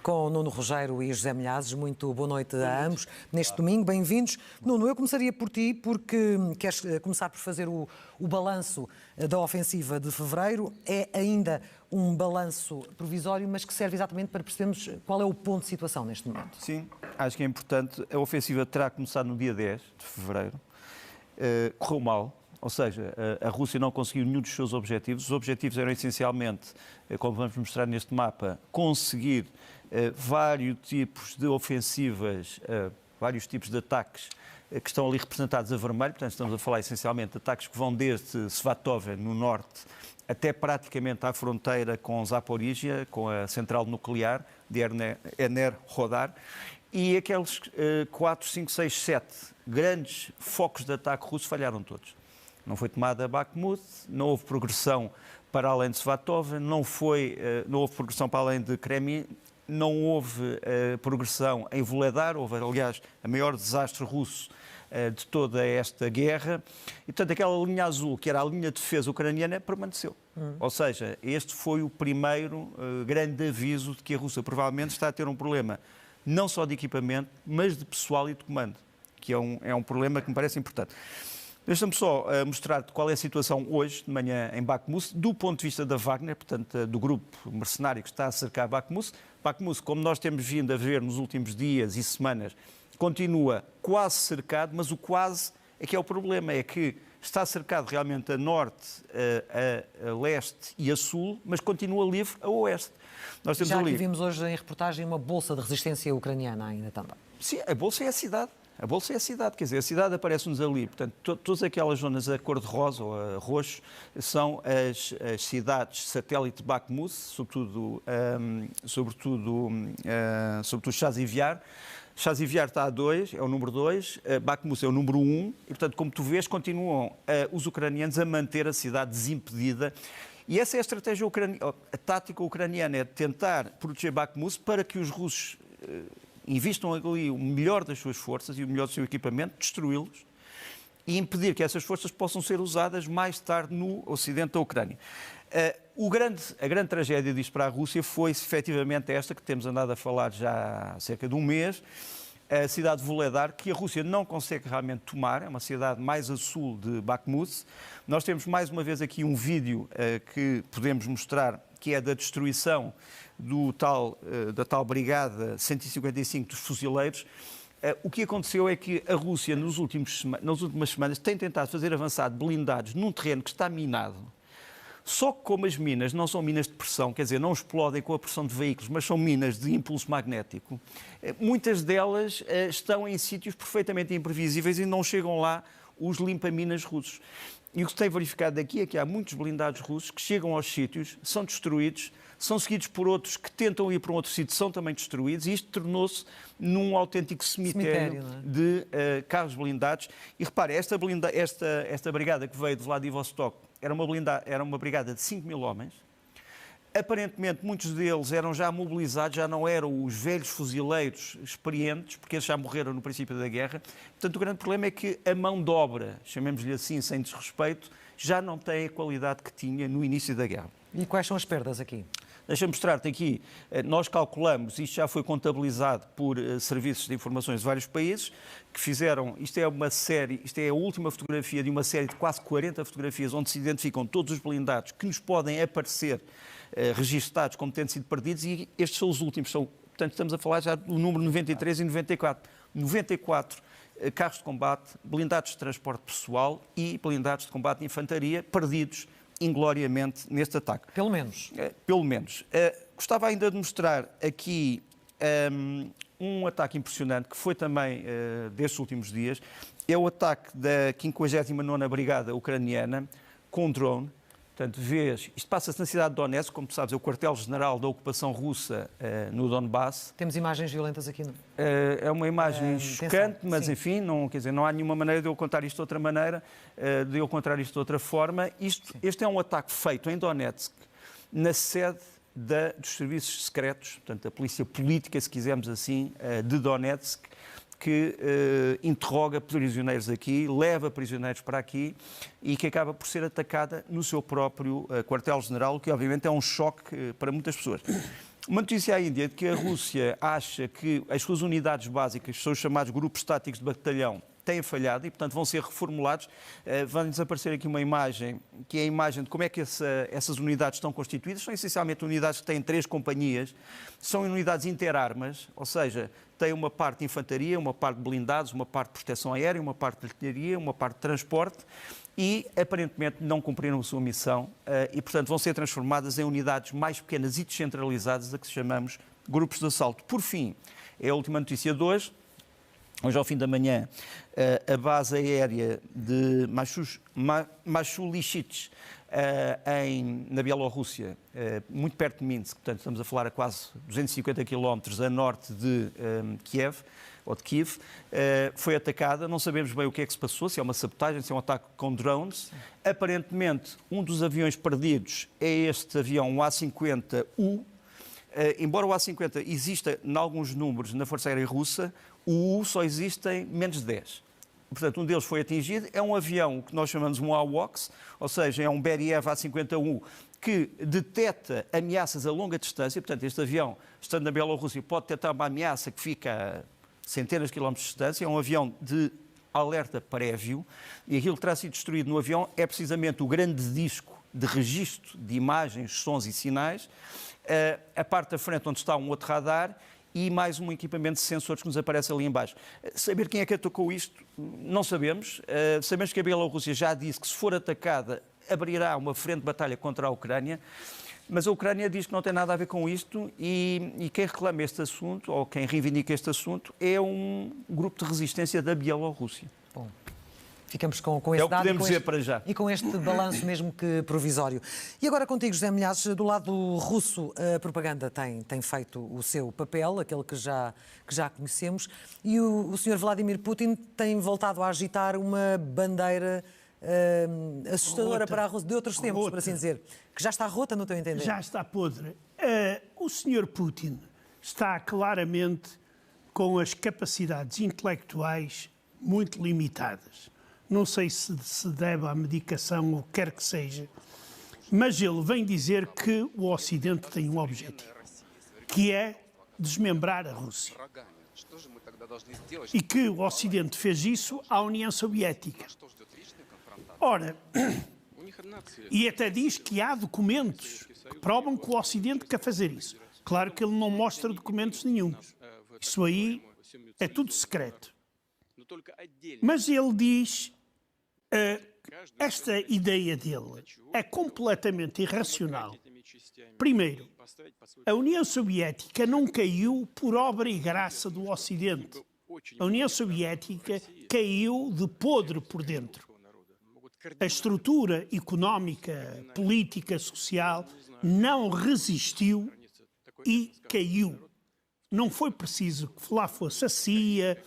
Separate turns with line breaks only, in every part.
com Nuno Rogério e José Milhazes. Muito boa noite a ambos. Neste domingo, bem-vindos. Nuno, eu começaria por ti, porque queres começar por fazer o balanço da ofensiva de fevereiro. É ainda um balanço provisório, mas que serve exatamente para percebermos qual é o ponto de situação neste momento.
Sim, acho que é importante. A ofensiva terá começado no dia 10 de fevereiro. Correu mal. Ou seja, a Rússia não conseguiu nenhum dos seus objetivos. Os objetivos eram essencialmente, como vamos mostrar neste mapa, conseguir vários tipos de ofensivas, vários tipos de ataques que estão ali representados a vermelho. Portanto, estamos a falar essencialmente de ataques que vão desde Svatove, no norte, até praticamente à fronteira com Zaporížia, com a central nuclear de Enerhodar. E aqueles 4, 5, 6, 7 grandes focos de ataque russo falharam todos. Não foi tomada Bakhmut, não houve progressão para além de Svatove, não houve progressão para além de Kremin, não houve progressão em Vuhledar, houve, aliás, o maior desastre russo de toda esta guerra. E, portanto, aquela linha azul, que era a linha de defesa ucraniana, permaneceu. Ou seja, este foi o primeiro grande aviso de que a Rússia provavelmente está a ter um problema, não só de equipamento, mas de pessoal e de comando, que é um problema que me parece importante. Deixa-me só mostrar-te qual é a situação hoje, de manhã, em Bakhmut, do ponto de vista da Wagner, portanto, do grupo mercenário que está a cercar Bakhmut. Bakhmut, como nós temos vindo a ver nos últimos dias e semanas, continua quase cercado, mas o quase é que é o problema, é que está cercado realmente a norte, a leste e a sul, mas continua livre a oeste.
Nós temos aqui vimos hoje em reportagem uma bolsa de resistência ucraniana ainda também.
Sim, a bolsa é a cidade. A bolsa é a cidade, quer dizer, a cidade aparece-nos ali. Portanto, todas aquelas zonas a cor-de-rosa ou a roxo são as cidades satélite de Bakhmut, sobretudo Chazivyar. Chazivyar está a 2, é o número 2, Bakhmut é o número 1, e, portanto, como tu vês, continuam os ucranianos a manter a cidade desimpedida. E essa é a estratégia a tática ucraniana, é tentar proteger Bakhmut para que os russos investam ali o melhor das suas forças e o melhor do seu equipamento, destruí-los e impedir que essas forças possam ser usadas mais tarde no ocidente da Ucrânia. A grande tragédia disto para a Rússia foi efetivamente esta que temos andado a falar já há cerca de um mês, a cidade de Vuhledar, que a Rússia não consegue realmente tomar, é uma cidade mais a sul de Bakhmut. Nós temos mais uma vez aqui um vídeo que podemos mostrar, que é da destruição da tal Brigada 155 dos fuzileiros. O que aconteceu é que a Rússia, nas últimas semanas, tem tentado fazer avançar blindados num terreno que está minado. Só que como as minas não são minas de pressão, quer dizer, não explodem com a pressão de veículos, mas são minas de impulso magnético, muitas delas estão em sítios perfeitamente imprevisíveis e não chegam lá os limpa-minas russos. E o que se tem verificado aqui é que há muitos blindados russos que chegam aos sítios, são destruídos, são seguidos por outros que tentam ir para um outro sítio, são também destruídos, e isto tornou-se num autêntico cemitério de carros blindados. E repare, esta brigada que veio de Vladivostok era uma brigada de 5.000 homens. Aparentemente, muitos deles eram já mobilizados, já não eram os velhos fuzileiros experientes, porque eles já morreram no princípio da guerra. Portanto, o grande problema é que a mão de obra, chamemos-lhe assim, sem desrespeito, já não tem a qualidade que tinha no início da guerra.
E quais são as perdas aqui?
Deixa-me mostrar-te aqui, nós calculamos, isto já foi contabilizado por serviços de informações de vários países, que fizeram, isto é a última fotografia de uma série de quase 40 fotografias, onde se identificam todos os blindados que nos podem aparecer registados como tendo sido perdidos, e estes são os últimos, portanto estamos a falar já do número 93 e 94. 94 carros de combate, blindados de transporte pessoal e blindados de combate de infantaria perdidos ingloriamente neste ataque.
Pelo menos.
Pelo menos. Gostava ainda de mostrar aqui um ataque impressionante que foi também destes últimos dias. É o ataque da 59ª Brigada Ucraniana com drone. Portanto, isto passa-se na cidade de Donetsk, como tu sabes, é o quartel-general da ocupação russa no Donbass.
Temos imagens violentas aqui, não?
É uma imagem chocante, mas sim. Enfim, não há nenhuma maneira de eu contar isto de outra maneira, de eu contar isto de outra forma. Este é um ataque feito em Donetsk, na sede dos serviços secretos, portanto, a polícia política, se quisermos assim, de Donetsk, que interroga prisioneiros aqui, leva prisioneiros para aqui e que acaba por ser atacada no seu próprio quartel-general, o que obviamente é um choque para muitas pessoas. Uma notícia à Índia de que a Rússia acha que as suas unidades básicas, são os chamados grupos táticos de batalhão, têm falhado e, portanto, vão ser reformulados. Vai-nos aparecer aqui uma imagem, que é a imagem de como é que essas unidades estão constituídas. São essencialmente unidades que têm 3 companhias. São unidades interarmas, ou seja, têm uma parte de infantaria, uma parte de blindados, uma parte de proteção aérea, uma parte de artilharia, uma parte de transporte e, aparentemente, não cumpriram a sua missão e, portanto, vão ser transformadas em unidades mais pequenas e descentralizadas, a que chamamos grupos de assalto. Por fim, é a última notícia de hoje. Hoje, ao fim da manhã, a base aérea de Mashulichits, na Bielorrússia, muito perto de Minsk, portanto estamos a falar a quase 250 km a norte de Kiev, foi atacada. Não sabemos bem o que é que se passou, se é uma sabotagem, se é um ataque com drones. Aparentemente, um dos aviões perdidos é este avião, o A-50U. Embora o A-50 exista em alguns números na Força Aérea Russa, o U só existe em menos de 10. Portanto, um deles foi atingido. É um avião que nós chamamos um AWACS, ou seja, é um Beriev A-50U que detecta ameaças a longa distância. Portanto, este avião, estando na Bielorrússia, pode detectar uma ameaça que fica a centenas de quilómetros de distância. É um avião de alerta prévio e aquilo que terá sido destruído no avião é precisamente o grande disco de registro de imagens, sons e sinais, a parte da frente onde está um outro radar e mais um equipamento de sensores que nos aparece ali em baixo. Saber quem é que atacou isto, não sabemos. Sabemos que a Bielorrússia já disse que, se for atacada, abrirá uma frente de batalha contra a Ucrânia, mas a Ucrânia diz que não tem nada a ver com isto e quem reclama este assunto, ou quem reivindica este assunto, é um grupo de resistência da Bielorrússia.
Bom. Ficamos com esse
dado podemos dizer para já.
E com este balanço mesmo que provisório. E agora contigo, José Milhazes, do lado russo, a propaganda tem feito o seu papel, aquele que já conhecemos, e o Sr. Vladimir Putin tem voltado a agitar uma bandeira assustadora para a Rússia, de outros tempos, por assim dizer, que já está rota, no teu entender.
Já está podre. O Sr. Putin está claramente com as capacidades intelectuais muito limitadas. Não sei se se deve à medicação ou o que quer que seja, mas ele vem dizer que o Ocidente tem um objetivo, que é desmembrar a Rússia. E que o Ocidente fez isso à União Soviética. Ora, e até diz que há documentos que provam que o Ocidente quer fazer isso. Claro que ele não mostra documentos nenhum. Isso aí é tudo secreto. Mas ele diz, esta ideia dele é completamente irracional. Primeiro, a União Soviética não caiu por obra e graça do Ocidente. A União Soviética caiu de podre por dentro. A estrutura económica, política, social não resistiu e caiu. Não foi preciso que lá fosse a CIA,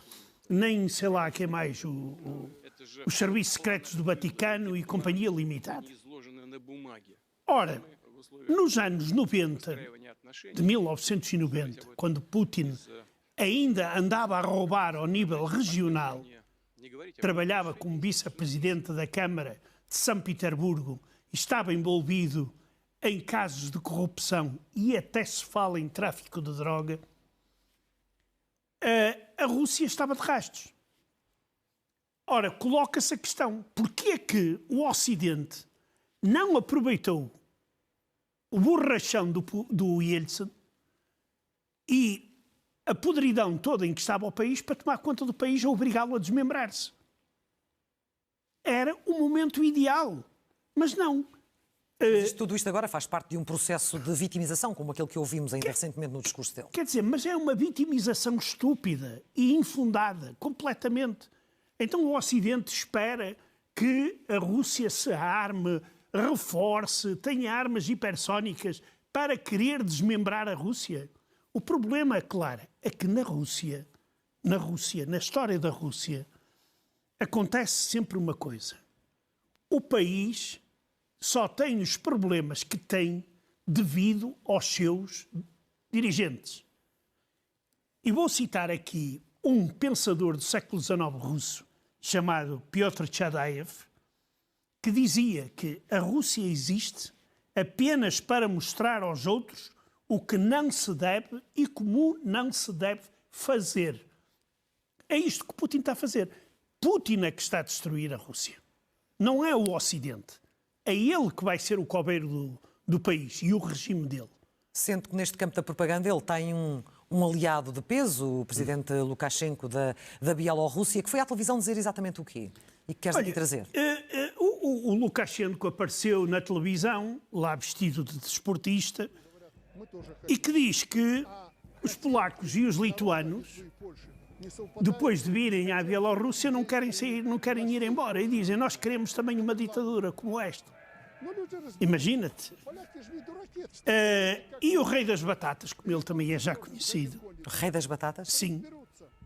nem sei lá quem mais, os serviços secretos do Vaticano e Companhia Limitada. Ora, nos anos 90, de 1990, quando Putin ainda andava a roubar ao nível regional, trabalhava como vice-presidente da Câmara de São Petersburgo e estava envolvido em casos de corrupção e até se fala em tráfico de droga, a Rússia estava de rastos. Ora, coloca-se a questão, porquê é que o Ocidente não aproveitou o borrachão do Yeltsin e a podridão toda em que estava o país para tomar conta do país ou obrigá-lo a desmembrar-se? Era o momento ideal, mas não.
Tudo isto agora faz parte de um processo de vitimização, como aquele que ouvimos ainda recentemente no discurso dele.
Quer dizer, mas é uma vitimização estúpida e infundada, completamente. Então o Ocidente espera que a Rússia se arme, reforce, tenha armas hipersónicas para querer desmembrar a Rússia. O problema, claro, é que na Rússia, na história da Rússia, acontece sempre uma coisa. O país só tem os problemas que tem devido aos seus dirigentes. E vou citar aqui um pensador do século XIX russo, chamado Pyotr Chadaev, que dizia que a Rússia existe apenas para mostrar aos outros o que não se deve e como não se deve fazer. É isto que Putin está a fazer. Putin é que está a destruir a Rússia. Não é o Ocidente. É ele que vai ser o coveiro do país e o regime dele.
Sendo que neste campo da propaganda ele tem um aliado de peso, o presidente Lukashenko da Bielorrússia, que foi à televisão dizer exatamente o quê? E que queres aqui trazer?
O Lukashenko apareceu na televisão, lá vestido de desportista, e que diz que os polacos e os lituanos, depois de virem à Bielorrússia, não querem sair, não querem ir embora. E dizem, nós queremos também uma ditadura como esta. Imagina-te. E o Rei das Batatas, como ele também é já conhecido.
O Rei das Batatas?
Sim.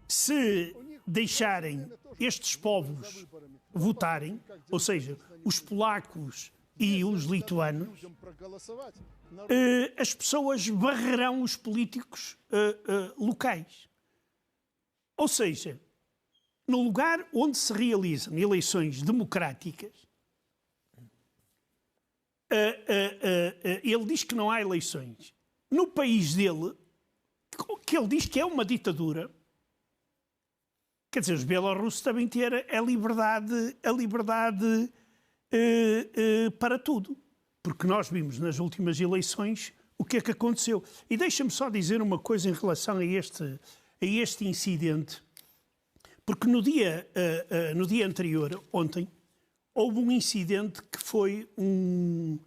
Se deixarem estes povos votarem, ou seja, os polacos e os lituanos, as pessoas barrarão os políticos locais. Ou seja, no lugar onde se realizam eleições democráticas, ele diz que não há eleições. No país dele, que ele diz que é uma ditadura, quer dizer, os bielorrussos devem ter a liberdade para tudo. Porque nós vimos nas últimas eleições o que é que aconteceu. E deixa-me só dizer uma coisa em relação a este incidente. Porque no dia anterior, ontem, houve um incidente que foi um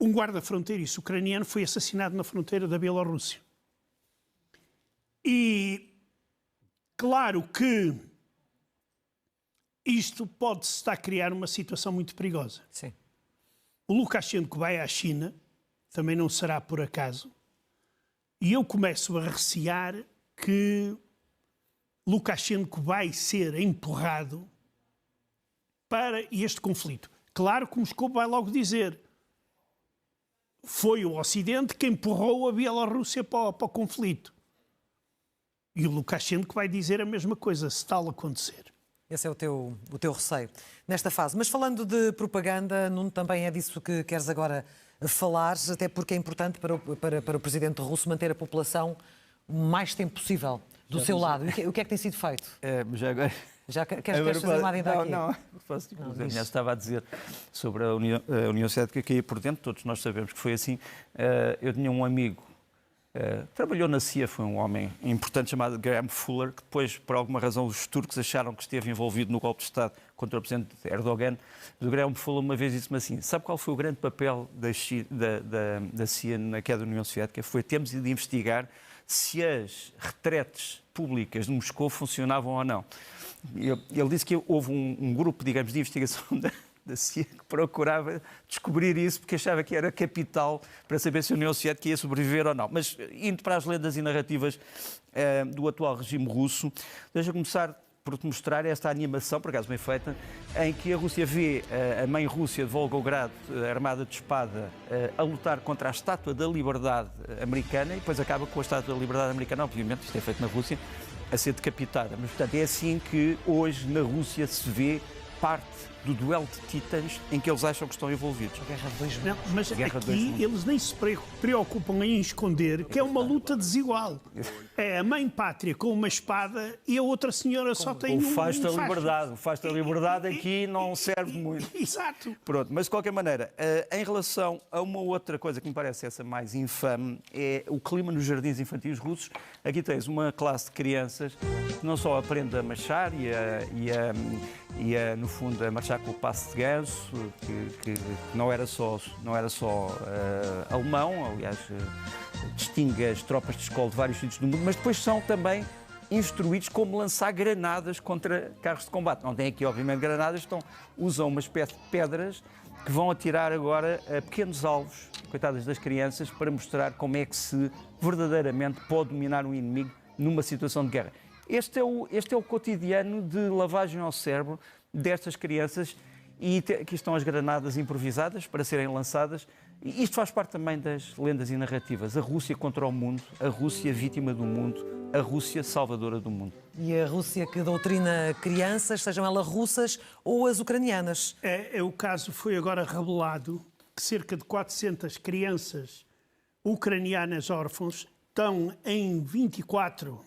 guarda-fronteiriço ucraniano foi assassinado na fronteira da Bielorrússia. E claro que isto pode estar a criar uma situação muito perigosa.
Sim.
O Lukashenko vai à China, também não será por acaso, e eu começo a recear que Lukashenko vai ser empurrado para este conflito. Claro que Moscou vai logo dizer foi o Ocidente que empurrou a Bielorrússia para o conflito. E o Lukashenko vai dizer a mesma coisa, se tal acontecer.
Esse é o teu receio nesta fase. Mas falando de propaganda, Nuno, também é disso que queres agora falar, até porque é importante para o presidente russo manter a população o mais tempo possível do seu lado. O que é que tem sido feito?
Já agora...
Queres fazer uma adenda aqui?
Não. Já estava a dizer sobre a União Soviética que ia por dentro, todos nós sabemos que foi assim. Eu tinha um amigo, trabalhou na CIA, foi um homem importante chamado Graham Fuller, que depois, por alguma razão, os turcos acharam que esteve envolvido no golpe de Estado contra o presidente Erdogan. O Graham Fuller uma vez disse-me assim, sabe qual foi o grande papel da CIA na queda da União Soviética? Foi termos de investigar se as retretes públicas de Moscou funcionavam ou não. Ele disse que houve um grupo, digamos, de investigação da CIA que procurava descobrir isso porque achava que era capital para saber se a União Soviética ia sobreviver ou não. Mas, indo para as lendas e narrativas do atual regime russo, deixa começar por te mostrar esta animação, por acaso bem feita, em que a Rússia vê a mãe Rússia de Volgogrado, armada de espada, a lutar contra a Estátua da Liberdade americana e depois acaba com a Estátua da Liberdade americana, obviamente, isto é feito na Rússia, a ser decapitada. Mas, portanto, é assim que hoje na Rússia se vê parte do duelo de titãs em que eles acham que estão envolvidos.
Guerra de 2
Não, mas aqui eles nem se preocupam em esconder que é uma luta desigual. É a mãe pátria com uma espada e a outra senhora só tem um
fasto da liberdade. O fasto da liberdade aqui não serve muito.
Exato.
Pronto, mas de qualquer maneira, em relação a uma outra coisa que me parece essa mais infame, é o clima nos jardins infantis russos. Aqui tens uma classe de crianças que não só aprende a marchar no fundo, a marchar com o passo de ganso, que não era só alemão, aliás, distingue as tropas de escola de vários sítios do mundo, mas depois são também instruídos como lançar granadas contra carros de combate. Não têm aqui, obviamente, granadas, usam uma espécie de pedras que vão atirar agora a pequenos alvos, coitadas das crianças, para mostrar como é que se verdadeiramente pode dominar um inimigo numa situação de guerra. Este é o cotidiano de lavagem ao cérebro destas crianças e aqui estão as granadas improvisadas para serem lançadas. E isto faz parte também das lendas e narrativas. A Rússia contra o mundo, a Rússia vítima do mundo, a Rússia salvadora do mundo.
E a Rússia que doutrina crianças, sejam elas russas ou as ucranianas.
O caso foi agora revelado que cerca de 400 crianças ucranianas órfãos estão em 24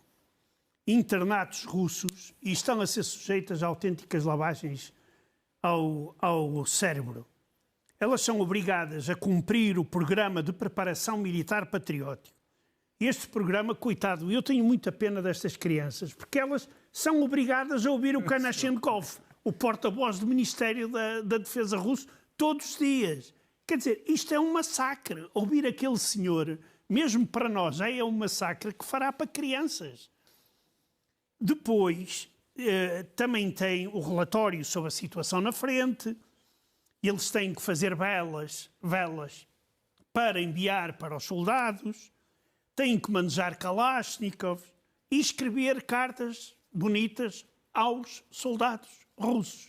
internatos russos e estão a ser sujeitas a autênticas lavagens ao cérebro. Elas são obrigadas a cumprir o programa de preparação militar patriótico. Este programa, coitado, eu tenho muita pena destas crianças, porque elas são obrigadas a ouvir o Kanashenkov, o porta-voz do Ministério da Defesa russo, todos os dias. Quer dizer, isto é um massacre. Ouvir aquele senhor, mesmo para nós, já é um massacre que fará para crianças. Depois, também tem o relatório sobre a situação na frente. Eles têm que fazer velas para enviar para os soldados, têm que manejar Kalashnikov e escrever cartas bonitas aos soldados russos.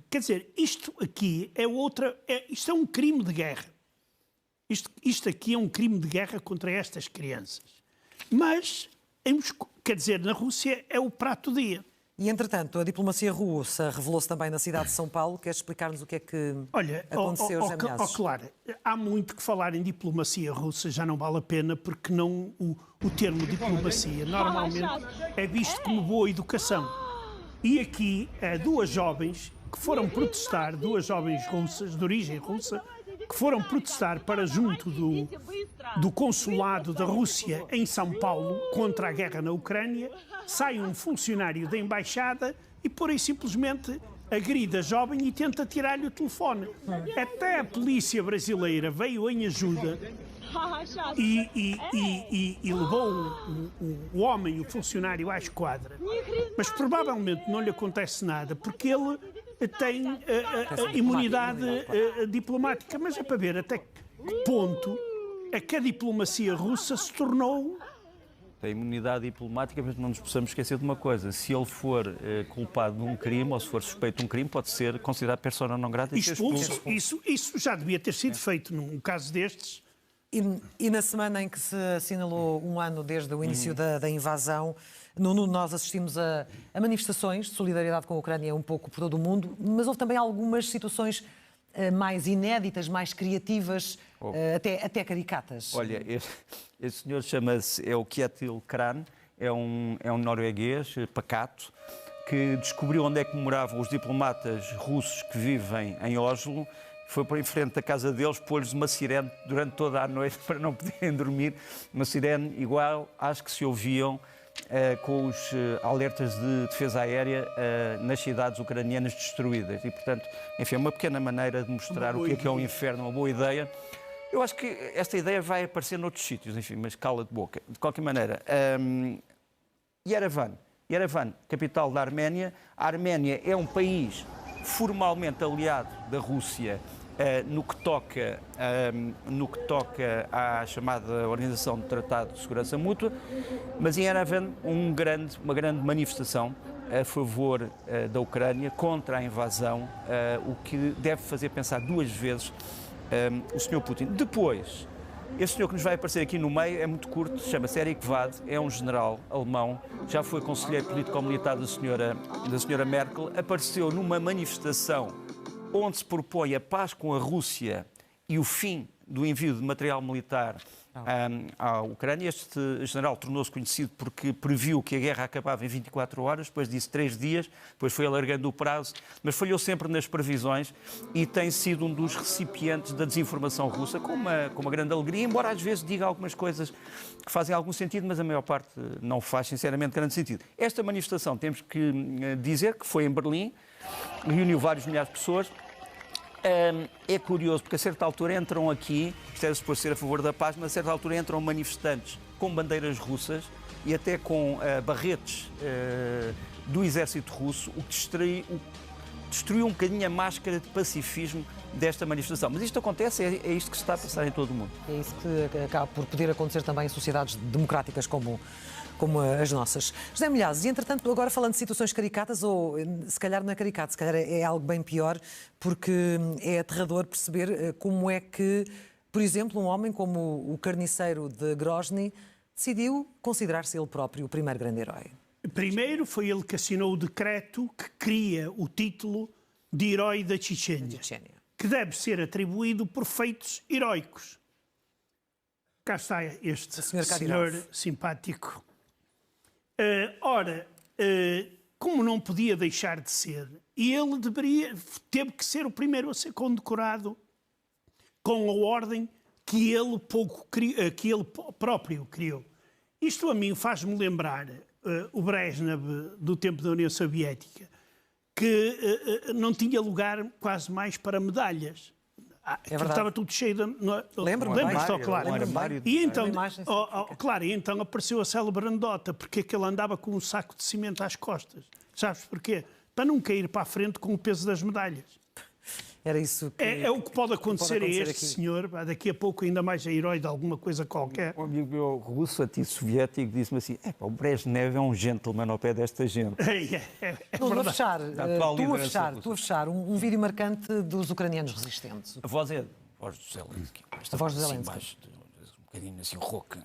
Quer dizer, isto aqui isto é um crime de guerra. Isto aqui é um crime de guerra contra estas crianças. Mas, quer dizer, na Rússia é o prato do dia.
E, entretanto, a diplomacia russa revelou-se também na cidade de São Paulo. Queres explicar-nos o que é que aconteceu, José Milhazes?
Claro, há muito que falar em diplomacia russa, já não vale a pena, porque não, o termo diplomacia normalmente é visto como boa educação. E aqui, duas jovens que foram protestar, duas jovens russas, de origem russa, que foram protestar para junto do consulado da Rússia em São Paulo contra a guerra na Ucrânia, sai um funcionário da embaixada e, pura e simplesmente, agride a jovem e tenta tirar-lhe o telefone. Até a polícia brasileira veio em ajuda e levou o homem, o funcionário, à esquadra. Mas provavelmente não lhe acontece nada, porque ele tem imunidade diplomática. Mas é para ver até que ponto é que a diplomacia russa se tornou...
Tem imunidade diplomática, mas não nos possamos esquecer de uma coisa. Se ele for culpado de um crime, ou se for suspeito de um crime, pode ser considerado persona não grata e ser expulso.
Isso já devia ter sido feito num caso destes.
E na semana em que se assinalou um ano desde o início da invasão, nós assistimos a manifestações de solidariedade com a Ucrânia um pouco por todo o mundo, mas houve também algumas situações mais inéditas, mais criativas, até caricatas.
Olha, este senhor chama-se o Kjetil Kran, é um norueguês pacato, que descobriu onde é que moravam os diplomatas russos que vivem em Oslo, foi para em frente da casa deles, pôs-lhes uma sirene durante toda a noite para não poderem dormir, uma sirene igual às que se ouviam com os alertas de defesa aérea nas cidades ucranianas destruídas. E, portanto, enfim, é uma pequena maneira de mostrar o que é um inferno, uma boa ideia. Eu acho que esta ideia vai aparecer noutros sítios, enfim, mas cala de boca. De qualquer maneira, Yerevan, capital da Arménia. A Arménia é um país formalmente aliado da Rússia no que toca à chamada Organização do Tratado de Segurança Mútua, mas em Yerevan uma grande manifestação a favor da Ucrânia, contra a invasão, o que deve fazer pensar duas vezes o Sr. Putin. Depois, esse senhor que nos vai aparecer aqui no meio é muito curto, chama-se Erich Wad, é um general alemão, já foi conselheiro político-militar da senhora Merkel, apareceu numa manifestação onde se propõe a paz com a Rússia e o fim do envio de material militar à Ucrânia. Este general tornou-se conhecido porque previu que a guerra acabava em 24 horas, depois disse 3 dias, depois foi alargando o prazo, mas falhou sempre nas previsões e tem sido um dos recipientes da desinformação russa com uma grande alegria, embora às vezes diga algumas coisas que fazem algum sentido, mas a maior parte não faz sinceramente grande sentido. Esta manifestação, temos que dizer que foi em Berlim, reuniu vários milhares de pessoas. É curioso, porque a certa altura entram aqui, isto é suposto ser a favor da paz, mas a certa altura entram manifestantes com bandeiras russas e até com barretes do exército russo, o que destruiu um bocadinho a máscara de pacifismo desta manifestação. Mas isto acontece, é isto que se está a passar em todo o mundo.
É isso que acaba por poder acontecer também em sociedades democráticas como as nossas. José Milhazes, e entretanto, agora falando de situações caricatas, ou se calhar não é caricato, se calhar é algo bem pior, porque é aterrador perceber como é que, por exemplo, um homem como o carniceiro de Grozny decidiu considerar-se ele próprio o primeiro grande herói.
Primeiro foi ele que assinou o decreto que cria o título de herói da Chechênia, que deve ser atribuído por feitos heroicos. cá está este
Senhor
senhor
Kadyrov.
simpático. Como não podia deixar de ser, ele teve que ser o primeiro a ser condecorado com a ordem que ele próprio criou. Isto a mim faz-me lembrar o Brezhnev do tempo da União Soviética, que não tinha lugar quase mais para medalhas. Estava tudo cheio de...
Lembro-me,
claro.
armário
E então,
imagem
claro, e então apareceu a célebre anedota, porque é que ele andava com um saco de cimento às costas. Sabes porquê? Para não cair para a frente com o peso das medalhas.
Era isso que...
É o que pode acontecer a este
aqui.
senhor, daqui a pouco ainda mais é herói de alguma coisa qualquer.
Um amigo meu russo, anti-soviético, disse-me assim: o Brezhnev é um gentleman ao pé desta gente.
Não, a
verdade.
fechar,
atual liderança
tu a fechar um vídeo marcante dos ucranianos resistentes.
A voz é a voz do Zelensky.
A voz do
Assim,
Zelensky.
baixo, um bocadinho assim rouca.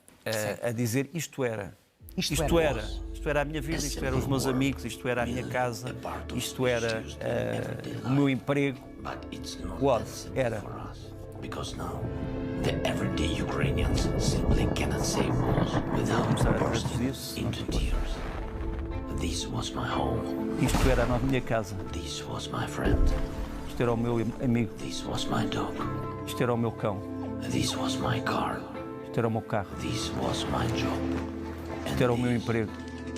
A dizer isto era.
Isto
Isto era a minha vida, isto era os meus amigos, isto era a minha casa, isto era o meu emprego. Era.
Because now, the everyday Ukrainians simply cannot say more without bursting into tears. This was my home.
Isto era a minha casa,
This was my friend.
isto era o meu amigo,
This was my dog.
isto era o meu cão,
This was my car.
isto era o meu carro,
This was my job.
isto era o meu emprego,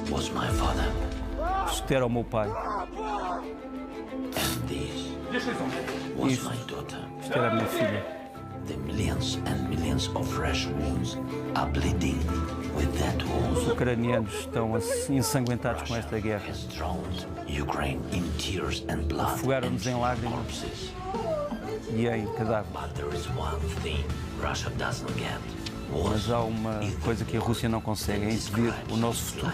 Was my father.
isto era o meu pai,
And this was my daughter.
isto era a minha filha.
The millions and millions of fresh wounds are bleeding with that
Os
wounds.
ucranianos estão assim ensanguentados com esta guerra.
Has drowned Ukraine in tears and blood and
Afogaram-nos em lágrimas
corpses.
e em cadáveres.
But there is one thing Russia doesn't get.
Mas há uma coisa que a Rússia não consegue, é impedir o nosso futuro.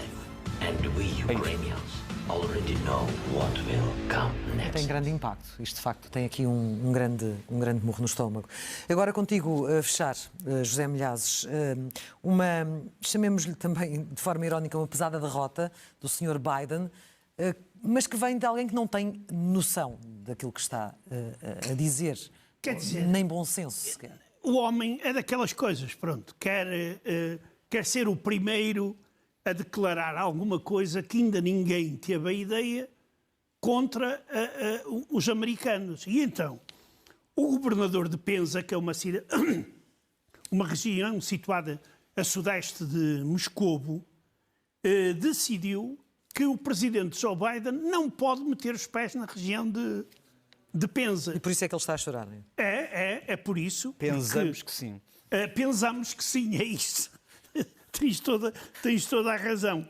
And we Ukrainians already know what will come next.
Tem grande impacto. Isto, de facto, tem aqui um grande murro no estômago. Agora contigo, a fechar, José Milhazes, chamemos-lhe também, de forma irónica, uma pesada derrota do Sr. Biden, mas que vem de alguém que não tem noção daquilo que está a dizer.
Quer dizer-
Nem bom senso, sequer.
O homem é daquelas coisas, pronto, quer ser o primeiro a declarar alguma coisa que ainda ninguém teve a ideia contra os americanos. E então, o governador de Penza, que é uma região situada a sudeste de Moscovo, decidiu que o presidente Joe Biden não pode meter os pés na região de Penza.
E por isso é que ele está a chorar. Não é?
É por isso.
Pensamos que sim.
Pensamos que sim, é isso. tens toda a razão.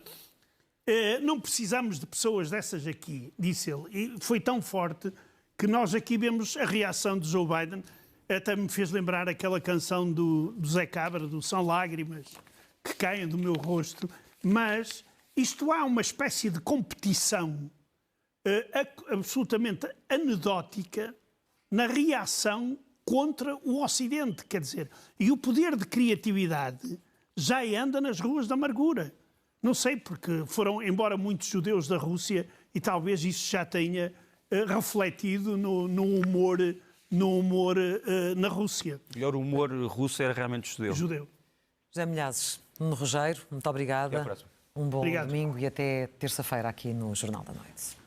Não precisamos de pessoas dessas aqui, disse ele. E foi tão forte que nós aqui vemos a reação de Joe Biden. Até me fez lembrar aquela canção do Zé Cabra, do São Lágrimas que caem do meu rosto. Mas isto há uma espécie de competição absolutamente anedótica na reação contra o Ocidente, quer dizer, e o poder de criatividade já anda nas ruas da amargura. Não sei, porque foram embora muitos judeus da Rússia e talvez isso já tenha refletido no humor na Rússia.
O melhor humor russo era realmente judeu.
Judeu.
José Milhazes, Nuno Rogério, muito obrigada.
Até à próxima.
Um bom
Obrigado.
domingo e até terça-feira aqui no Jornal da Noite.